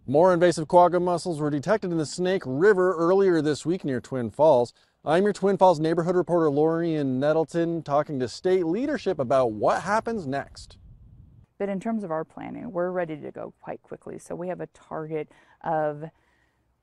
More invasive quagga mussels were detected in the Snake River earlier this week near Twin Falls. I'm your Twin Falls neighborhood reporter Lorian Nettleton, talking to state leadership about what happens next. But in terms of our planning, we're ready to go quite quickly. So we have a target of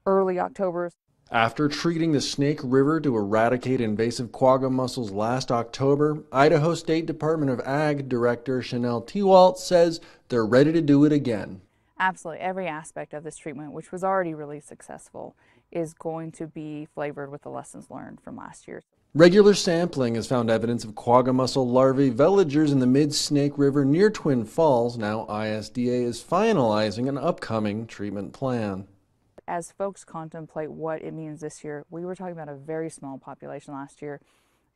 early October. After treating the Snake River to eradicate invasive quagga mussels last October, Idaho State Department of Ag Director Chanel Tewalt says they're ready to do it again. Absolutely every aspect of this treatment, which was already really successful, is going to be flavored with the lessons learned from last year. Regular sampling has found evidence of quagga mussel larvae veligers in the mid-Snake River near Twin Falls. Now ISDA is finalizing an upcoming treatment plan. As folks contemplate what it means this year, we were talking about a very small population last year,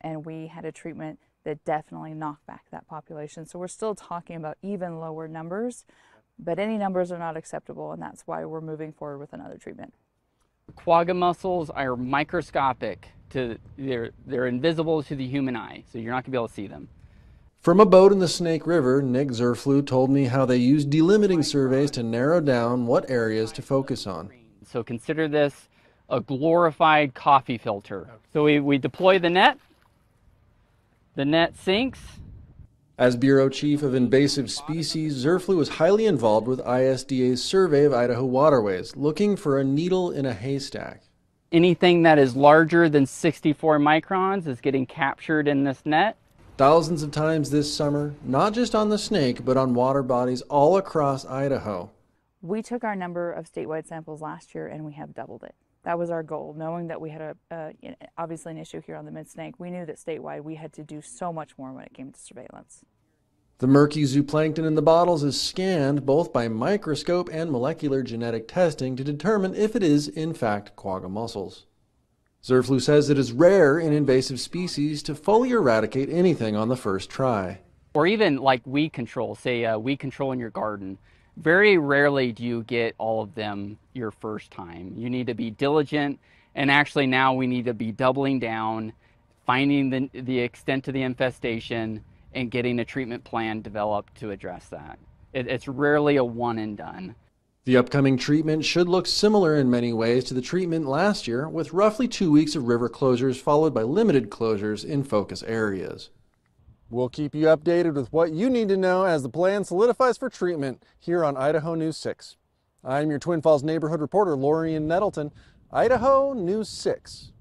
and we had a treatment that definitely knocked back that population. So we're still talking about even lower numbers, but any numbers are not acceptable, and that's why we're moving forward with another treatment. Quagga mussels are microscopic. They're invisible to the human eye, so you're not going to be able to see them. From a boat in the Snake River, Nick Zerflew told me how they use delimiting surveys to narrow down what areas to focus on. So consider this a glorified coffee filter. So we deploy the net sinks. As Bureau Chief of Invasive Species, Zerflew was highly involved with ISDA's survey of Idaho waterways, looking for a needle in a haystack. Anything that is larger than 64 microns is getting captured in this net. Thousands of times this summer, not just on the Snake, but on water bodies all across Idaho. We took our number of statewide samples last year and we have doubled it. That was our goal, knowing that we had obviously an issue here on the Mid-Snake. We knew that statewide we had to do so much more when it came to surveillance. The murky zooplankton in the bottles is scanned both by microscope and molecular genetic testing to determine if it is in fact quagga mussels. Zerflew says it is rare in invasive species to fully eradicate anything on the first try. Or even like weed control, say weed control in your garden. Very rarely do you get all of them your first time. You need to be diligent, and actually now we need to be doubling down, finding the extent of the infestation, and getting a treatment plan developed to address that. It's rarely a one and done. The upcoming treatment should look similar in many ways to the treatment last year, with roughly 2 weeks of river closures followed by limited closures in focus areas. We'll keep you updated with what you need to know as the plan solidifies for treatment here on Idaho News 6. I'm your Twin Falls neighborhood reporter, Lorian Nettleton, Idaho News 6.